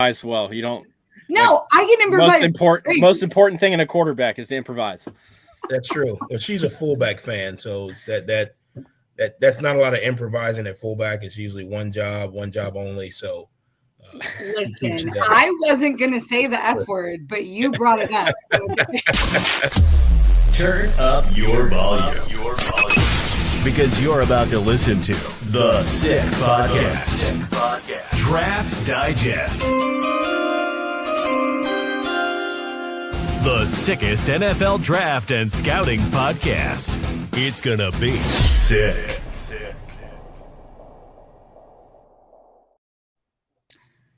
As well, you don't. No, I can improvise. Most important thing in a quarterback is to improvise. That's true. Well, she's a fullback fan, so it's that's not a lot of improvising at fullback. It's usually one job only. So listen, I wasn't going to say the F word, but you brought it up. Turn up your volume. Because you're about to listen to The Sick Podcast. Draft Digest. The sickest NFL draft and scouting podcast. It's gonna be sick.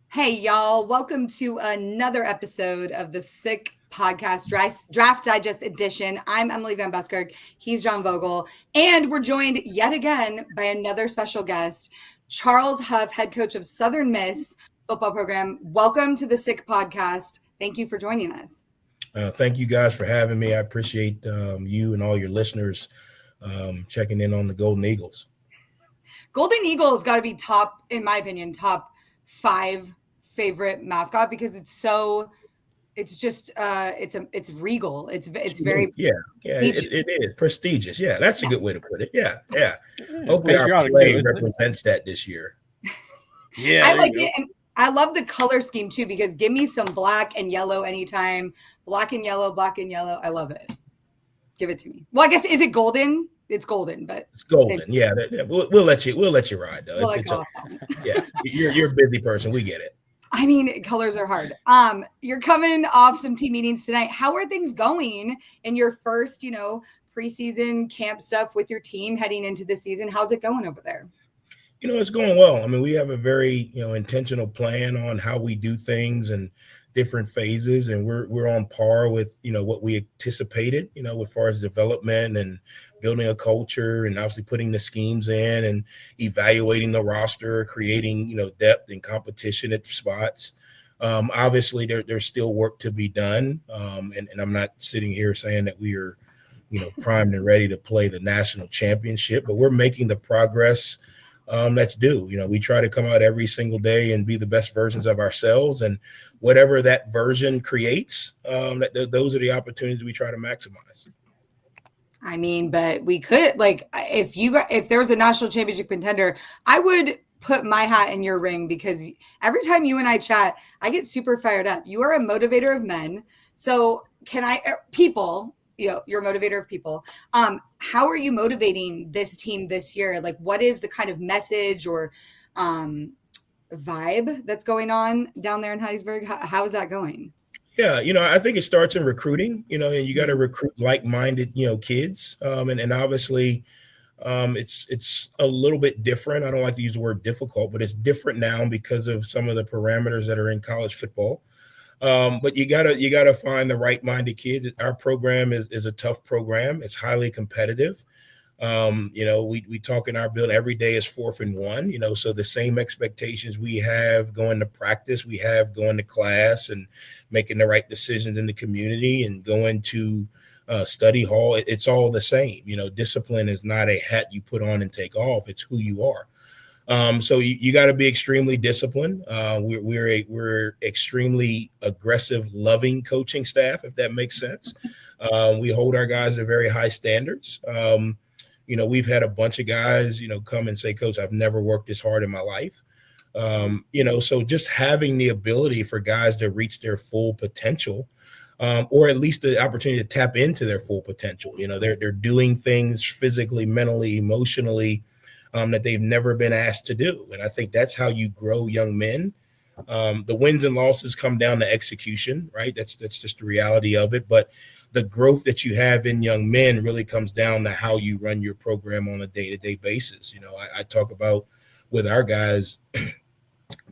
Hey, y'all. Welcome to another episode of the Sick Podcast Draft Digest Edition. I'm Emily Van Buskirk. He's John Vogel. And we're joined yet again by another special guest, Charles Huff, head coach of Southern Miss football program. Welcome to the Sick Podcast. Thank you for joining us. Thank you guys for having me. I appreciate you and all your listeners checking in on the Golden Eagles. Golden Eagles got to be top, in my opinion, top 5 favorite mascot because it's regal. It's very it is prestigious. Yeah, that's a good way to put it. Yeah. Hopefully our play represents that this year. Yeah, I like it. And I love the color scheme too because give me some black and yellow anytime. Black and yellow. I love it. Give it to me. Well, I guess is it golden? It's golden, but it's golden. Yeah, we'll let you ride though. You're a busy person. We get it. I mean, colors are hard. You're coming off some team meetings tonight. How are things going in your first, preseason camp stuff with your team heading into the season? How's it going over there? It's going well. I mean, we have a very, intentional plan on how we do things and different phases, and we're on par with, what we anticipated, as far as development and building a culture and obviously putting the schemes in and evaluating the roster, creating, depth and competition at spots. Obviously there's still work to be done. And I'm not sitting here saying that we are, primed and ready to play the national championship, but we're making the progress that's due. We try to come out every single day and be the best versions of ourselves, and whatever that version creates, those are the opportunities we try to maximize. I mean, but we could, if there was a national championship contender, I would put my hat in your ring because every time you and I chat, I get super fired up. You are a motivator of men. So you're a motivator of people. How are you motivating this team this year? Like, what is the kind of message or vibe that's going on down there in Hattiesburg? How is that going? Yeah, I think it starts in recruiting, and you got to recruit like-minded, kids. And obviously it's a little bit different. I don't like to use the word difficult, but it's different now because of some of the parameters that are in college football. But you gotta find the right-minded kids. Our program is a tough program. It's highly competitive. We talk in our building every day is 4th and 1, so the same expectations we have going to practice, we have going to class and making the right decisions in the community and going to study hall. It's all the same. Discipline is not a hat you put on and take off. It's who you are. So you got to be extremely disciplined. We're extremely aggressive, loving coaching staff, if that makes sense. We hold our guys to very high standards. We've had a bunch of guys, come and say, Coach, I've never worked this hard in my life. So just having the ability for guys to reach their full potential, or at least the opportunity to tap into their full potential. They're doing things physically, mentally, emotionally, that they've never been asked to do. And I think that's how you grow young men. The wins and losses come down to execution, right? That's just the reality of it. But the growth that you have in young men really comes down to how you run your program on a day-to-day basis. I talk about with our guys,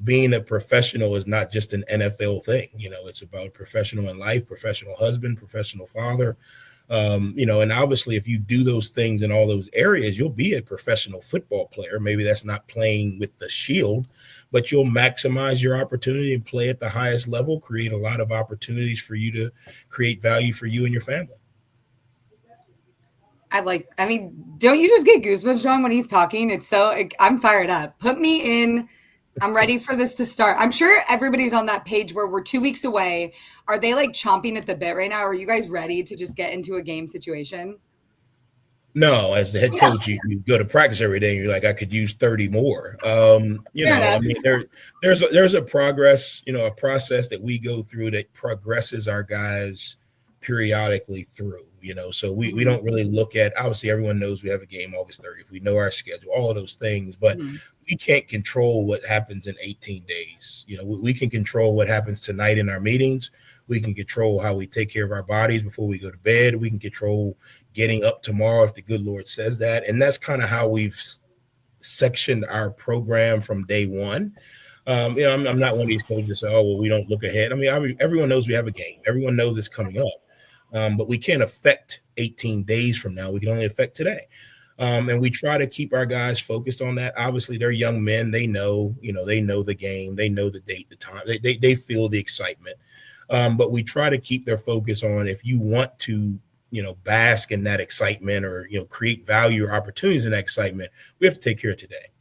being a professional is not just an NFL thing. It's about professional in life, professional husband, professional father. And obviously if you do those things in all those areas, you'll be a professional football player. Maybe that's not playing with the shield, but you'll maximize your opportunity and play at the highest level, create a lot of opportunities for you to create value for you and your family. Don't you just get goosebumps, John, when he's talking? I'm fired up. Put me in I'm ready for this to start. I'm sure everybody's on that page where we're 2 weeks away. Are they like chomping at the bit right now? Are you guys ready to just get into a game situation? No, as the head coach, you go to practice every day and you're like, I could use 30 more. I mean, there's a progress, a process that we go through that progresses our guys periodically through, so we don't really look at, obviously everyone knows we have a game August 30th. We know our schedule, all of those things, but we can't control what happens in 18 days. We can control what happens tonight in our meetings. We can control how we take care of our bodies before we go to bed. We can control getting up tomorrow if the good Lord says that. And that's kind of how we've sectioned our program from day one. I'm not one of these coaches that say, oh, well, we don't look ahead. I mean, everyone knows we have a game. Everyone knows it's coming up. But we can't affect 18 days from now. We can only affect today. And we try to keep our guys focused on that. Obviously, they're young men. They know the game. They know the date, the time. They feel the excitement. But we try to keep their focus on, if you want to, bask in that excitement or, create value or opportunities in that excitement, we have to take care of today.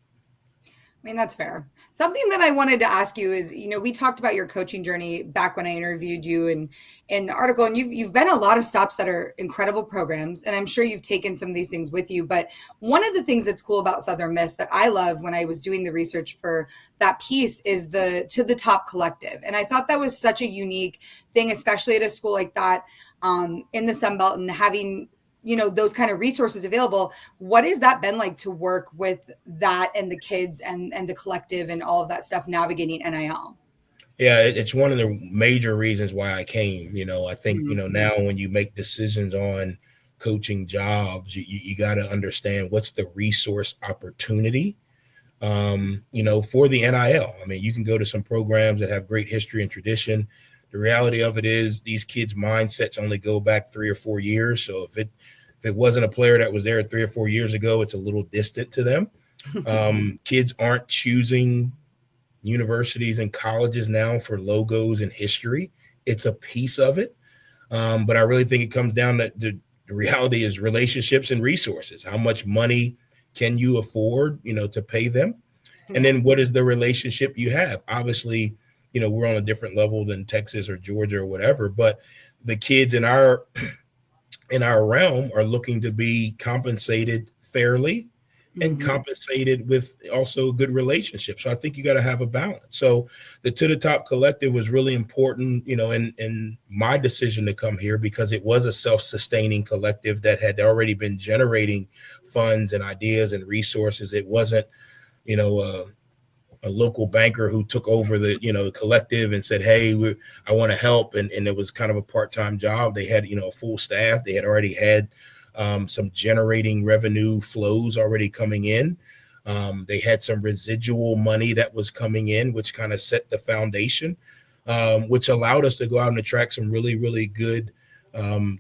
I mean, that's fair. Something that I wanted to ask you is, we talked about your coaching journey back when I interviewed you and in the article, and you've been a lot of stops that are incredible programs. And I'm sure you've taken some of these things with you. But one of the things that's cool about Southern Miss that I love when I was doing the research for that piece is the To the Top Collective. And I thought that was such a unique thing, especially at a school like that in the Sun Belt, and having those kind of resources available. What has that been like to work with that and the kids and the collective and all of that stuff navigating NIL? Yeah, it's one of the major reasons why I came. I think, now when you make decisions on coaching jobs, you got to understand what's the resource opportunity, for the NIL. I mean, you can go to some programs that have great history and tradition. The reality of it is these kids' mindsets only go back 3 or 4 years. So if it wasn't a player that was there 3 or 4 years ago, it's a little distant to them. Kids aren't choosing universities and colleges now for logos and history. It's a piece of it. But I really think it comes down to the reality is relationships and resources. How much money can you afford, to pay them? And then what is the relationship you have? Obviously, we're on a different level than Texas or Georgia or whatever, but the kids in our realm are looking to be compensated fairly and compensated with also good relationships. So I think you got to have a balance. So the To the Top Collective was really important, in my decision to come here, because it was a self-sustaining collective that had already been generating funds and ideas and resources. It wasn't, a local banker who took over the collective and said, hey, I want to help. And it was kind of a part-time job. They had, a full staff. They had already had some generating revenue flows already coming in. They had some residual money that was coming in, which kind of set the foundation, which allowed us to go out and attract some really, really good,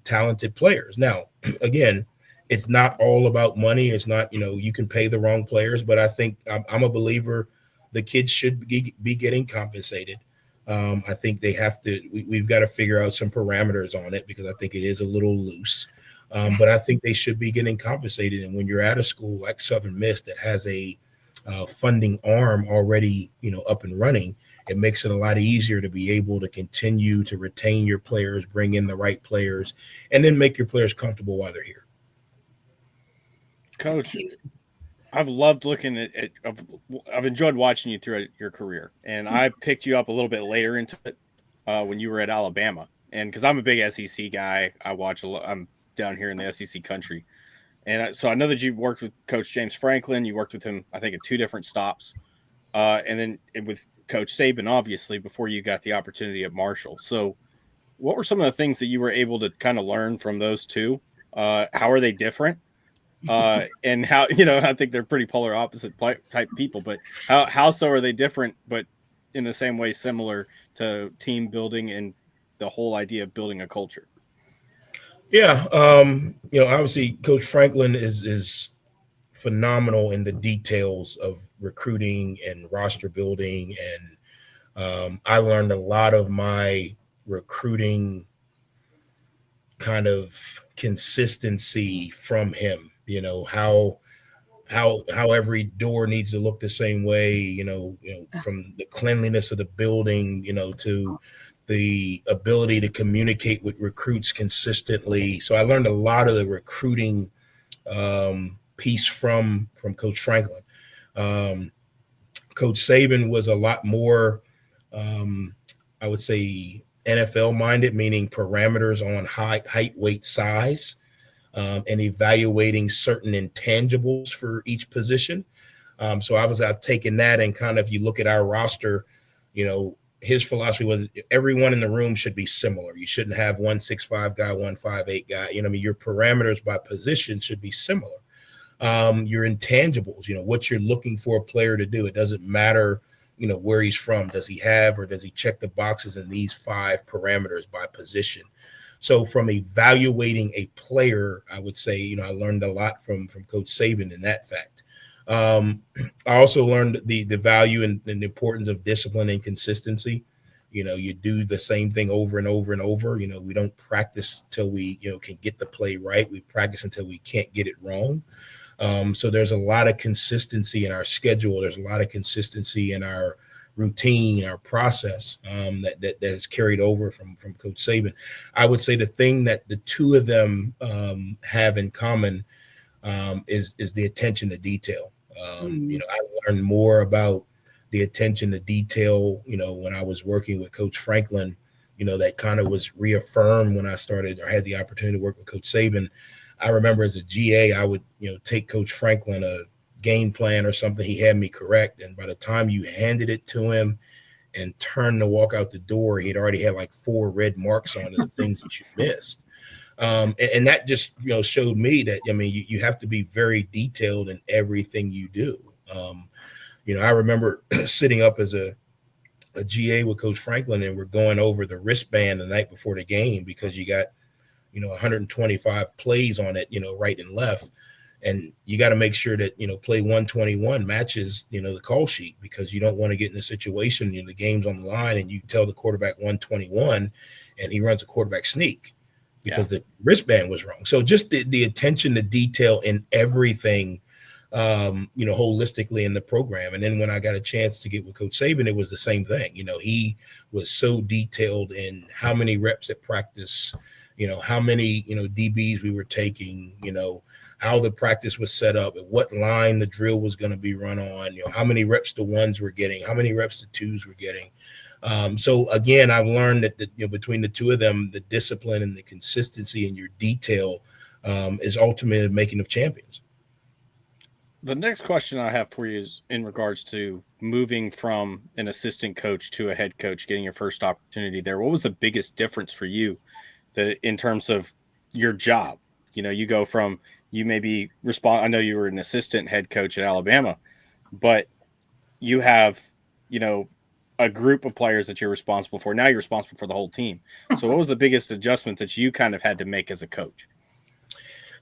talented players. Now, again, it's not all about money. It's not, you can pay the wrong players, but I think I'm a believer the kids should be getting compensated. I think they have to, we've got to figure out some parameters on it, because I think it is a little loose. But I think they should be getting compensated. And when you're at a school like Southern Miss that has a funding arm already, up and running, it makes it a lot easier to be able to continue to retain your players, bring in the right players, and then make your players comfortable while they're here. Coach, I've loved looking at I've enjoyed watching you throughout your career, and I picked you up a little bit later into it when you were at Alabama. And because I'm a big SEC guy, I watch a lot. I'm down here in the SEC country, and so I know that you've worked with Coach James Franklin. You worked with him, I think, at 2 different stops, and then with Coach Saban, obviously, before you got the opportunity at Marshall. So, what were some of the things that you were able to kind of learn from those two? How are they different? And how, I think they're pretty polar opposite type people, but how so are they different, but in the same way similar to team building and the whole idea of building a culture? Yeah. Obviously Coach Franklin is phenomenal in the details of recruiting and roster building. And I learned a lot of my recruiting kind of consistency from him. How how every door needs to look the same way, from the cleanliness of the building, to the ability to communicate with recruits consistently. So I learned a lot of the recruiting piece from Coach Franklin. Coach Saban was a lot more, I would say, NFL minded, meaning parameters on height, weight, size, and evaluating certain intangibles for each position. So I've taken that, and kind of, if you look at our roster, his philosophy was everyone in the room should be similar. You shouldn't have 165 guy, 158 guy. Your parameters by position should be similar. Your intangibles, what you're looking for a player to do. It doesn't matter, where he's from. Does he have, or does he check the boxes in these 5 parameters by position? So from evaluating a player, I would say, I learned a lot from Coach Saban in that fact. I also learned the value and the importance of discipline and consistency. You do the same thing over and over and over. We don't practice till we, can get the play right. We practice until we can't get it wrong. So there's a lot of consistency in our schedule. There's a lot of consistency in our routine, our process that has carried over from Coach Saban. I would say the thing that the two of them have in common is the attention to detail. I learned more about the attention to detail, when I was working with Coach Franklin, that kind of was reaffirmed when I started or had the opportunity to work with Coach Saban. I remember as a GA, I would, take Coach Franklin a game plan or something. He had me correct. And by the time you handed it to him and turned to walk out the door, he'd already had like 4 red marks on the things that you missed. And that just, showed me that, you have to be very detailed in everything you do. I remember sitting up as a GA with Coach Franklin, and we're going over the wristband the night before the game because you got, 125 plays on it, right and left. And you got to make sure that, play 121 matches, the call sheet, because you don't want to get in a situation, the game's on the line and you tell the quarterback 121 and he runs a quarterback sneak because the wristband was wrong. So just the attention to detail in everything, holistically in the program. And then when I got a chance to get with Coach Saban, it was the same thing. He was so detailed in how many reps at practice, how many, DBs we were taking, how the practice was set up, at what line the drill was going to be run on, how many reps the ones were getting, how many reps the twos were getting. So again, I've learned that between the two of them, the discipline and the consistency in your detail is ultimately the making of champions. The next question I have for you is in regards to moving from an assistant coach to a head coach, getting your first opportunity there. What was the biggest difference for you in terms of your job? You go from, you may be I know you were an assistant head coach at Alabama, but you have, a group of players that you're responsible for. Now you're responsible for the whole team. So what was the biggest adjustment that you kind of had to make as a coach?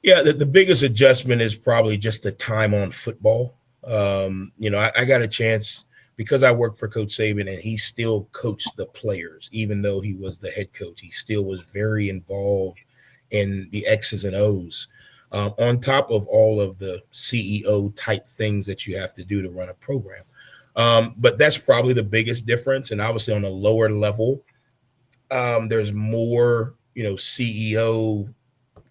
Yeah, the biggest adjustment is probably just the time on football. I got a chance because I worked for Coach Saban, and he still coached the players, even though he was the head coach. He still was very involved in the X's and O's, on top of all of the CEO type things that you have to do to run a program. But that's probably the biggest difference. And obviously on a lower level, there's more, CEO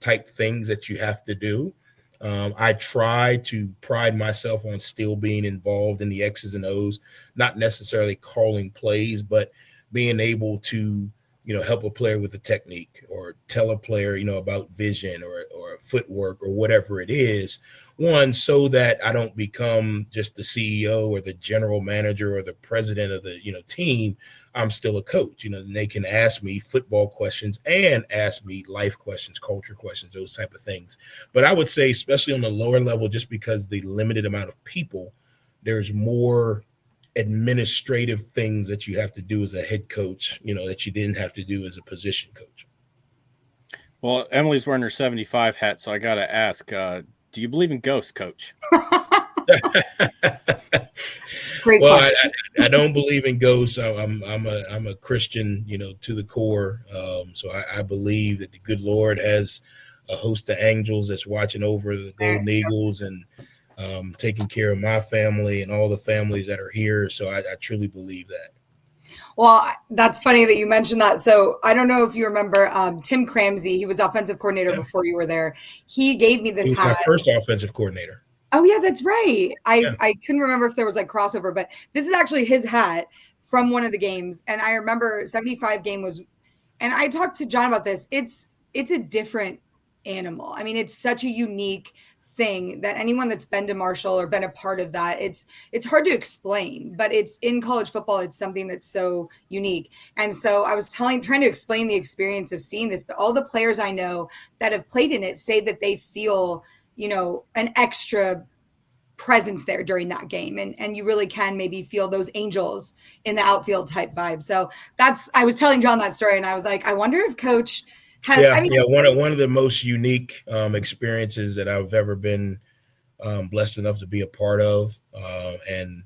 type things that you have to do. I try to pride myself on still being involved in the X's and O's, not necessarily calling plays, but being able to, help a player with a technique or tell a player, about vision or footwork or whatever it is. One, so that I don't become just the CEO or the general manager or the president of the, team. I'm still a coach, and they can ask me football questions and ask me life questions, culture questions, those type of things. But I would say, especially on the lower level, just because the limited amount of people, there's more administrative things that you have to do as a head coach, that you didn't have to do as a position coach. Well, Emily's wearing her 75 hat, so I got to ask, do you believe in ghosts, Coach? Great question. I don't believe in ghosts. I'm a Christian, to the core. So I believe that the good Lord has a host of angels that's watching over the Golden Eagles, and taking care of my family and all the families that are here. So I truly believe that. Well, that's funny that you mentioned that. So I don't know if you remember Tim Cramsey. He was offensive coordinator before you were there. He gave me this He was hat. my first offensive coordinator. Oh, yeah, that's right. I couldn't remember if there was like crossover, but this is actually his hat from one of the games. And I remember 75 game was, and I talked to John about this. It's a different animal. I mean, it's such a unique thing that anyone that's been to Marshall or been a part of that, it's hard to explain, but it's in college football. It's something that's so unique. And so I was trying to explain the experience of seeing this, but all the players I know that have played in it say that they feel, an extra presence there during that game. And you really can maybe feel those angels in the outfield type vibe. So I was telling John that story and I was like, I wonder if coach has, one of the most unique experiences that I've ever been blessed enough to be a part of. And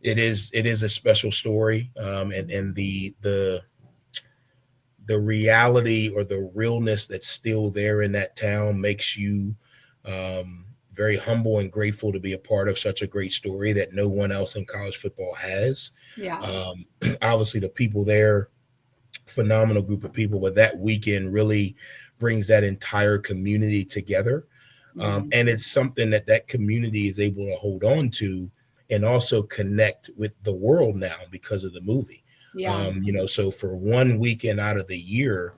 it is a special story. And the reality or the realness that's still there in that town makes you very humble and grateful to be a part of such a great story that no one else in college football has. Yeah. Obviously the people there, phenomenal group of people, but that weekend really brings that entire community together. And it's something that community is able to hold on to and also connect with the world now because of the movie. Yeah. So for one weekend out of the year,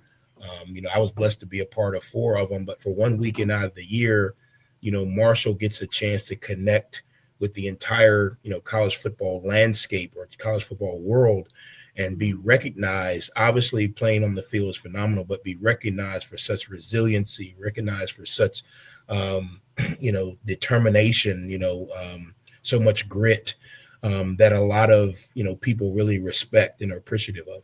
I was blessed to be a part of 4 of them, but for one weekend out of the year, Marshall gets a chance to connect with the entire, college football landscape or college football world and be recognized. Obviously playing on the field is phenomenal, but be recognized for such resiliency, recognized for such, determination, so much grit that a lot of, people really respect and are appreciative of.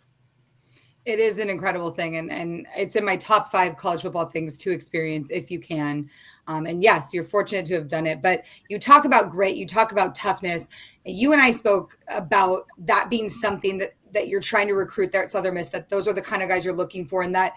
It is an incredible thing. And it's in my top 5 college football things to experience if you can. And yes, you're fortunate to have done it, but you talk about grit, you talk about toughness. You and I spoke about that being something that you're trying to recruit there at Southern Miss, that those are the kind of guys you're looking for. And that,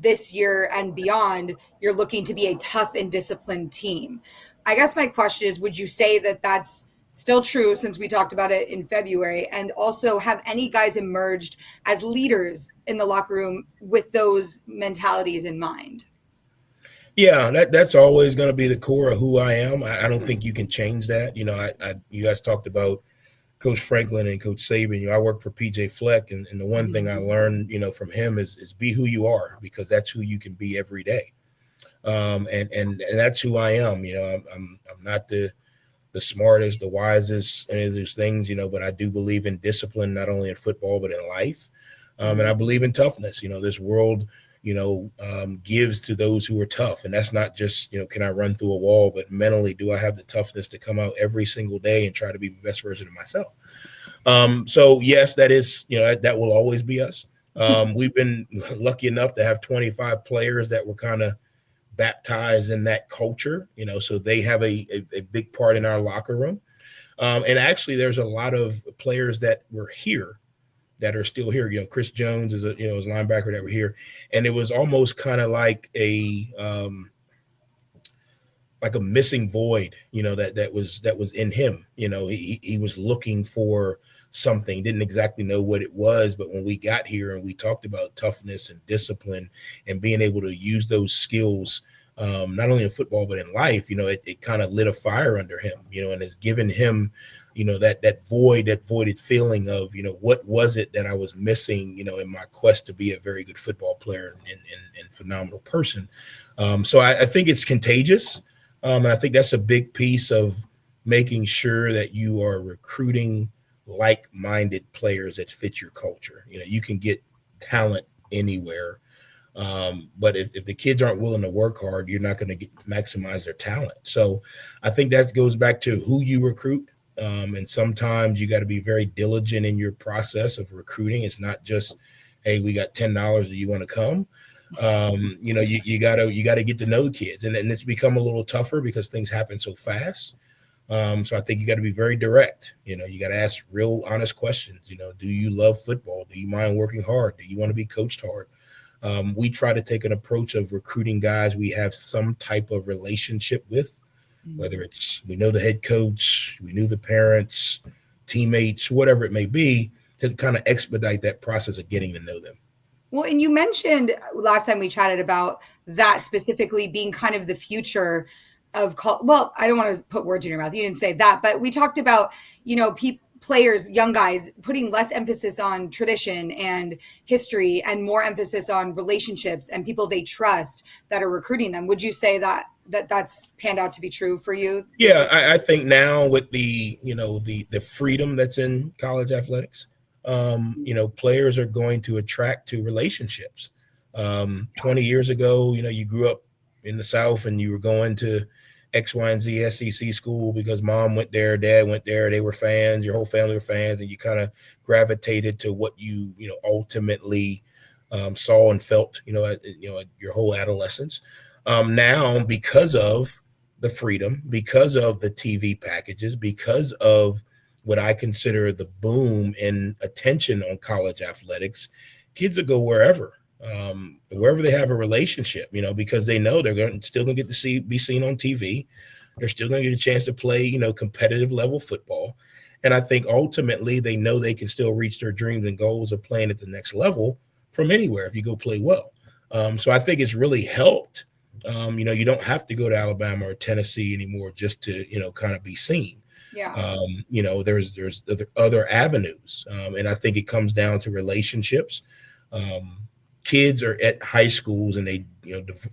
this year and beyond, you're looking to be a tough and disciplined team. I guess my question is, would you say that that's still true since we talked about it in February? And also, have any guys emerged as leaders in the locker room with those mentalities in mind? Yeah, that's always going to be the core of who I am. I don't think you can change that. You guys talked about Coach Franklin and Coach Saban. I work for PJ Fleck, and the one thing I learned, from him is be who you are, because that's who you can be every day. And that's who I am. I'm not the smartest, the wisest, any of those things, but I do believe in discipline, not only in football, but in life. And I believe in toughness. This world, gives to those who are tough. And that's not just, can I run through a wall, but mentally, do I have the toughness to come out every single day and try to be the best version of myself? So yes, that is, that will always be us. We've been lucky enough to have 25 players that were kind of baptized in that culture, so they have a big part in our locker room. And actually there's a lot of players that were here that are still here. Chris Jones is a linebacker that were here. And it was almost kind of like a missing void, that was in him. He was looking for something, didn't exactly know what it was. But when we got here and we talked about toughness and discipline and being able to use those skills, not only in football, but in life, it kind of lit a fire under him, and has given him, that voided feeling of, what was it that I was missing, in my quest to be a very good football player and phenomenal person. So I think it's contagious. And I think that's a big piece of making sure that you are recruiting like-minded players that fit your culture. You can get talent anywhere. But if the kids aren't willing to work hard, you're not going to maximize their talent. So I think that goes back to who you recruit. And sometimes you got to be very diligent in your process of recruiting. It's not just, hey, we got $10. Do you want to come? You gotta get to know the kids, and it's become a little tougher because things happen so fast. So I think you got to be very direct. You got to ask real honest questions. Do you love football? Do you mind working hard? Do you want to be coached hard? We try to take an approach of recruiting guys we have some type of relationship with. whether it's we know the head coach, we knew the parents, teammates, whatever it may be, to kind of expedite that process of getting to know them. Well, and you mentioned last time we chatted about that specifically being kind of the future of well, I don't want to put words in your mouth. You didn't say that, but we talked about, players, young guys, putting less emphasis on tradition and history and more emphasis on relationships and people they trust that are recruiting them. Would you say that's panned out to be true for you? Yeah, I think now with the freedom that's in college athletics, players are going to attract to relationships. 20 years ago, you grew up in the South and you were going to X, Y, and Z SEC school because mom went there, dad went there, they were fans, your whole family were fans, and you kind of gravitated to what you ultimately saw and felt, your whole adolescence. Now, because of the freedom, because of the TV packages, because of what I consider the boom in attention on college athletics, kids will go wherever they have a relationship, because they know they're still going to get to be seen on TV. They're still going to get a chance to play, competitive level football. And I think ultimately they know they can still reach their dreams and goals of playing at the next level from anywhere if you go play well. So I think it's really helped. You don't have to go to Alabama or Tennessee anymore just to, kind of be seen. Yeah. There's other avenues. And I think it comes down to relationships. Kids are at high schools and they,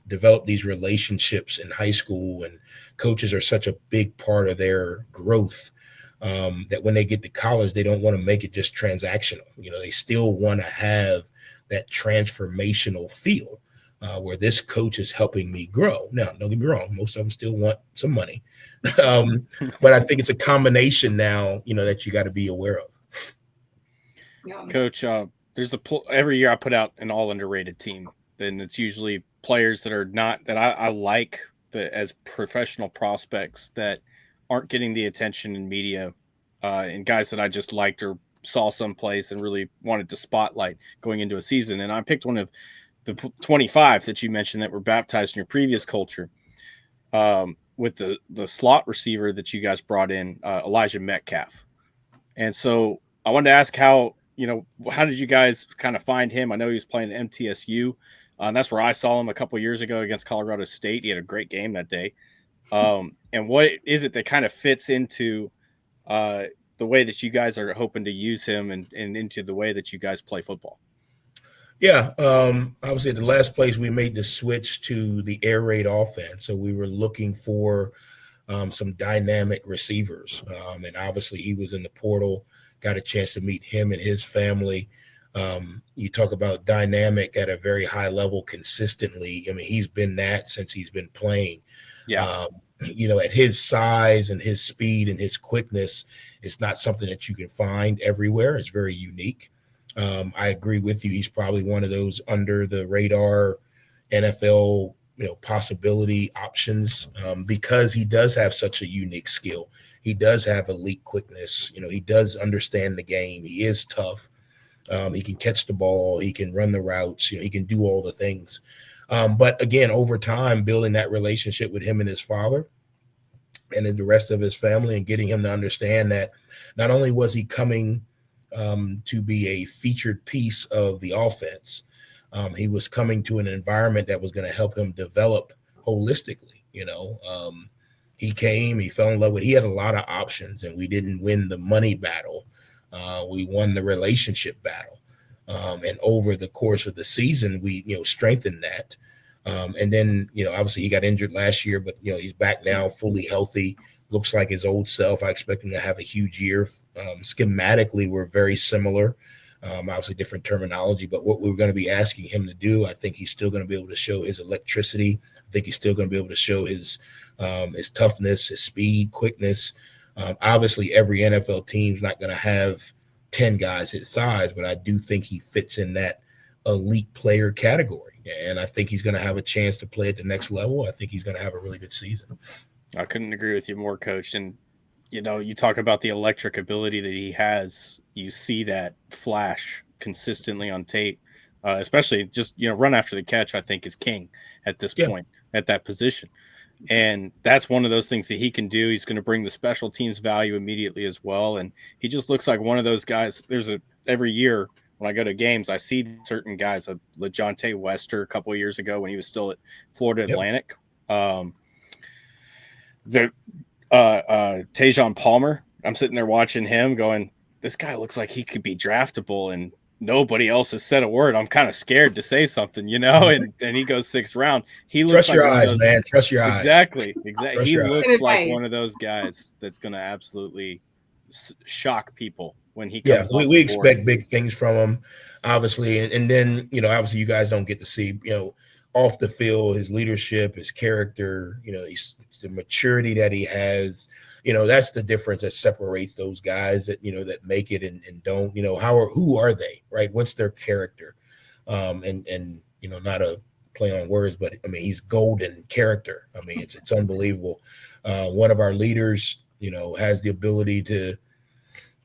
develop these relationships in high school, and coaches are such a big part of their growth that when they get to college, they don't want to make it just transactional. They still want to have that transformational feel. Where this coach is helping me grow. Now, don't get me wrong, most of them still want some money. But I think it's a combination now, that you got to be aware of. Yeah. Coach, there's every year I put out an all underrated team. Then it's usually players that are not that I like as professional prospects that aren't getting the attention in media, and guys that I just liked or saw someplace and really wanted to spotlight going into a season. And I picked one of the 25 that you mentioned that were baptized in your previous culture, with the slot receiver that you guys brought in, Elijah Metcalf. And so I wanted to ask how did you guys kind of find him? I know he was playing at MTSU, and that's where I saw him a couple of years ago against Colorado State. He had a great game that day. And what is it that kind of fits into the way that you guys are hoping to use him and into the way that you guys play football? Yeah, obviously the last place we made the switch to the air raid offense, so we were looking for some dynamic receivers, and obviously he was in the portal. Got a chance to meet him and his family. You talk about dynamic at a very high level consistently. I mean, he's been that since he's been playing. Yeah. At his size and his speed and his quickness, it's not something that you can find everywhere. It's very unique. I agree with you. He's probably one of those under the radar NFL, possibility options, because he does have such a unique skill. He does have elite quickness. He does understand the game. He is tough. He can catch the ball. He can run the routes. He can do all the things. But again, over time, building that relationship with him and his father and then the rest of his family, and getting him to understand that not only was he coming to be a featured piece of the offense, he was coming to an environment that was going to help him develop holistically. He came, he fell in love with, he had a lot of options, and we didn't win the money battle. We won the relationship battle. And over the course of the season, we, strengthened that. And then, obviously he got injured last year, but, he's back now fully healthy, looks like his old self. I expect him to have a huge year. Schematically, we're very similar. Obviously different terminology, but what we're going to be asking him to do, I think he's still going to be able to show his electricity. I think he's still going to be able to show his toughness, his speed, quickness. Obviously, every NFL team's not going to have 10 guys his size, but I do think he fits in that elite player category. And I think he's going to have a chance to play at the next level. I think he's going to have a really good season. I couldn't agree with you more, Coach. And, you talk about the electric ability that he has. You see that flash consistently on tape, especially just, run after the catch, I think, is king at this point at that position. And that's one of those things that he can do. He's going to bring the special teams value immediately as well. And he just looks like one of those guys. Every year when I go to games, I see certain guys, LeJontay Wester a couple of years ago when he was still at Florida Atlantic. Tajon Palmer, I'm sitting there watching him going, this guy looks like he could be draftable, and nobody else has said a word. I'm kind of scared to say something, and he goes 6th round. He looks Trust like your eyes, man. Trust your eyes. Exactly. He looks like eyes. one of those guys that's going to absolutely shock people when he comes. Yeah, we expect big things from him, obviously, and then obviously you guys don't get to see off the field his leadership, his character, the maturity that he has. That's the difference that separates those guys that that make it and don't. Who are they, right? What's their character? And not a play on words, but I mean he's golden character. I mean it's unbelievable. One of our leaders, has the ability to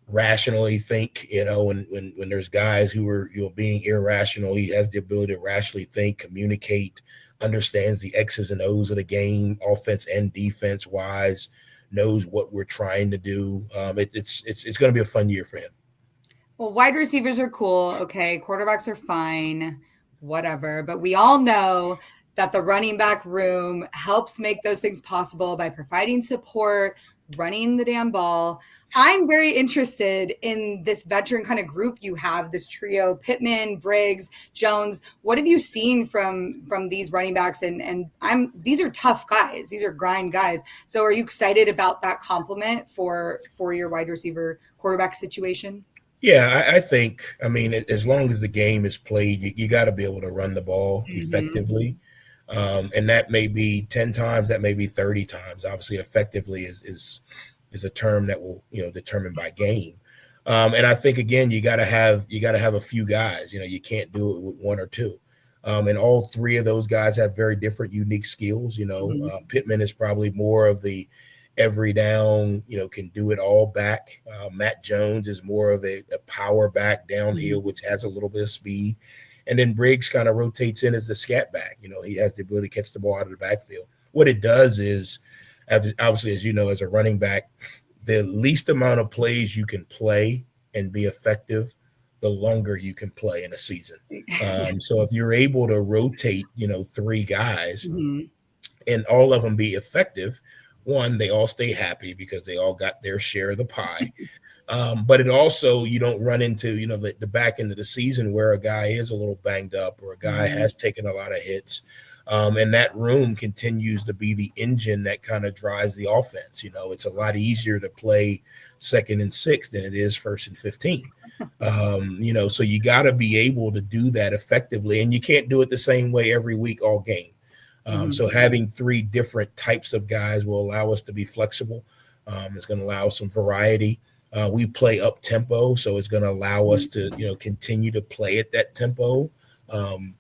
rationally think. When there's guys who are being irrational, he has the ability to rationally think, communicate, understands the X's and O's of the game, offense and defense wise. Knows what we're trying to do. It's going to be a fun year for him. Well, wide receivers are cool. Okay. Quarterbacks are fine, whatever. But we all know that the running back room helps make those things possible by providing support, running the damn ball. I'm very interested in this veteran kind of group you have, this trio, Pittman, Briggs, Jones. What have you seen from these running backs? And these are tough guys. These are grind guys. So are you excited about that compliment for your wide receiver quarterback situation? Yeah, I think, as long as the game is played, you got to be able to run the ball effectively. And that may be 10 times, that may be 30 times. Obviously, effectively is a term that will, determined by game. And I think, again, you got to have a few guys. You can't do it with one or two. And all three of those guys have very different, unique skills. Pittman is probably more of the every down, can do it all back. Matt Jones is more of a power back downhill, which has a little bit of speed. And then Briggs kind of rotates in as the scat back. He has the ability to catch the ball out of the backfield. What it does is, obviously, as you know, as a running back, the least amount of plays you can play and be effective, the longer you can play in a season. So if you're able to rotate, 3 guys and all of them be effective, one, they all stay happy because they all got their share of the pie. But it also, you don't run into, the back end of the season where a guy is a little banged up or a guy has taken a lot of hits. And that room continues to be the engine that kind of drives the offense. It's a lot easier to play 2nd and 6 than it is 1st and 15. So you got to be able to do that effectively, and you can't do it the same way every week, all game. So having 3 different types of guys will allow us to be flexible. It's going to allow some variety. We play up tempo, so it's going to allow us to, continue to play at that tempo,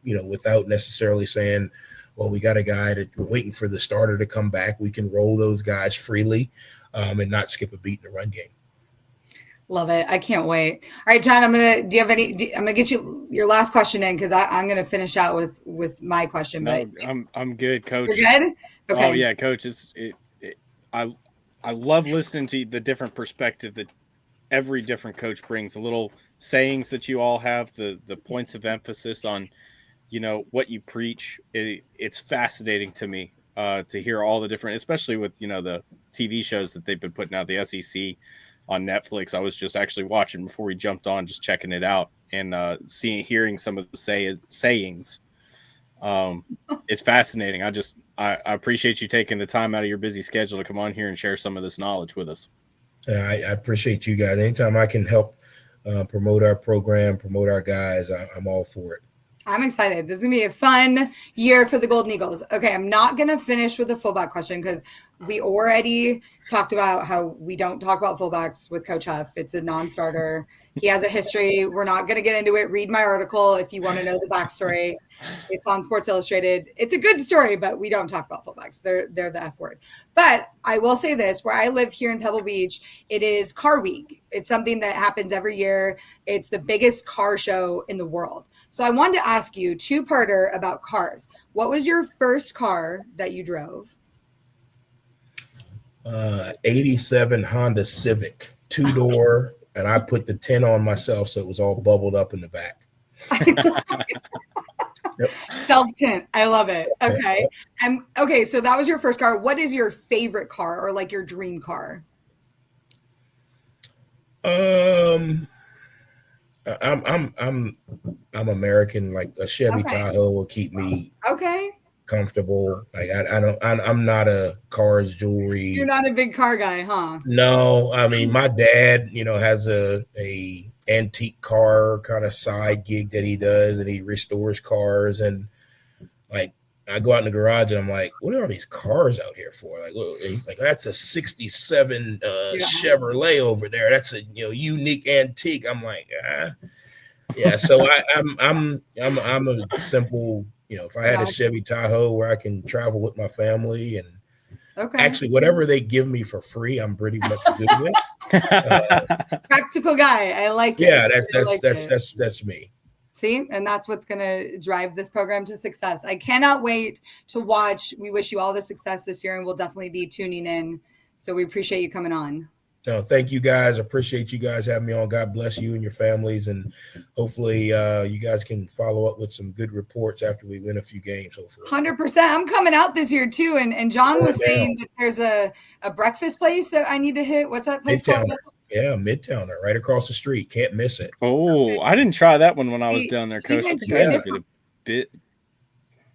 without necessarily saying, well, we got a guy that we're waiting for the starter to come back. We can roll those guys freely and not skip a beat in the run game. Love it. I can't wait. All right, John, I'm going to get you your last question in because I'm going to finish out with my question. No, but I'm good, Coach. You're good? Okay. Oh yeah, Coach. I love listening to the different perspective that every different coach brings, the little sayings that you all have, the points of emphasis on, what you preach. It's fascinating to me to hear all the different, especially with, the TV shows that they've been putting out, the SEC on Netflix. I was just actually watching before we jumped on, just checking it out and hearing some of the sayings. It's fascinating. I appreciate you taking the time out of your busy schedule to come on here and share some of this knowledge with us. I appreciate you guys. Anytime I can help promote our program, promote our guys, I'm all for it. I'm excited. This is going to be a fun year for the Golden Eagles. Okay, I'm not going to finish with the fullback question because we already talked about how we don't talk about fullbacks with Coach Huff. It's a non-starter. He has a history. We're not going to get into it. Read my article if you want to know the backstory. It's on Sports Illustrated. It's a good story, but we don't talk about fullbacks. They're the F word. But I will say this, where I live here in Pebble Beach, it is Car Week. It's something that happens every year. It's the biggest car show in the world. So I wanted to ask you 2-parter about cars. What was your first car that you drove? '87 Honda Civic, 2-door, and I put the 10 on myself, so it was all bubbled up in the back. Self tint. I love it. Okay. Okay. So that was your first car. What is your favorite car or like your dream car? I'm American. Like a Chevy Tahoe will keep me comfortable. Like I'm not a cars, jewelry. You're not a big car guy, huh? No, I mean my dad, has a antique car kind of side gig that he does, and he restores cars. And like I go out in the garage and I'm like, what are all these cars out here for? Like, he's like, that's a '67 Chevrolet over there. That's a unique antique. I'm like, yeah. So I'm a simple, if I had a Chevy Tahoe where I can travel with my family, and actually whatever they give me for free, I'm pretty much good with. Practical guy. I like it. Yeah, that's me. See, and that's what's going to drive this program to success. I cannot wait to watch. We wish you all the success this year, and we'll definitely be tuning in. So we appreciate you coming on. No, thank you guys. Appreciate you guys having me on. God bless you and your families, and hopefully you guys can follow up with some good reports after we win a few games. Hopefully, 100%. I'm coming out this year too, and John was saying that there's a breakfast place that I need to hit. What's that place called? Yeah, Midtowner, right across the street. Can't miss it. Oh, I didn't try that one when I was down there, Coach. I think I had a bit.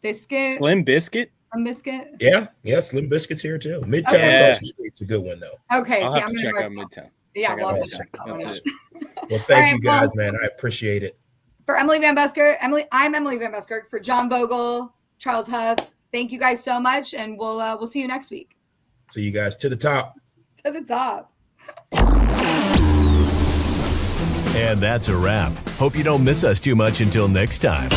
Biscuit. Slim Biscuit. Slim Biscuit. Yeah, Slim Biscuit's here too. Midtown across the street's a good one though. Okay, I'll have to check out Midtown. Yeah, we'll have to check that one out. Well, thank you guys, man. I appreciate it. For Emily Van Buskirk, I'm Emily Van Buskirk. For John Vogel, Charles Huff, thank you guys so much, and we'll see you next week. See you guys to the top. To the top. And that's a wrap. Hope you don't miss us too much until next time.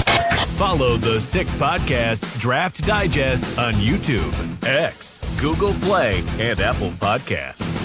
Follow the Sick Podcast Draft Digest on YouTube, X, Google Play, and Apple Podcasts.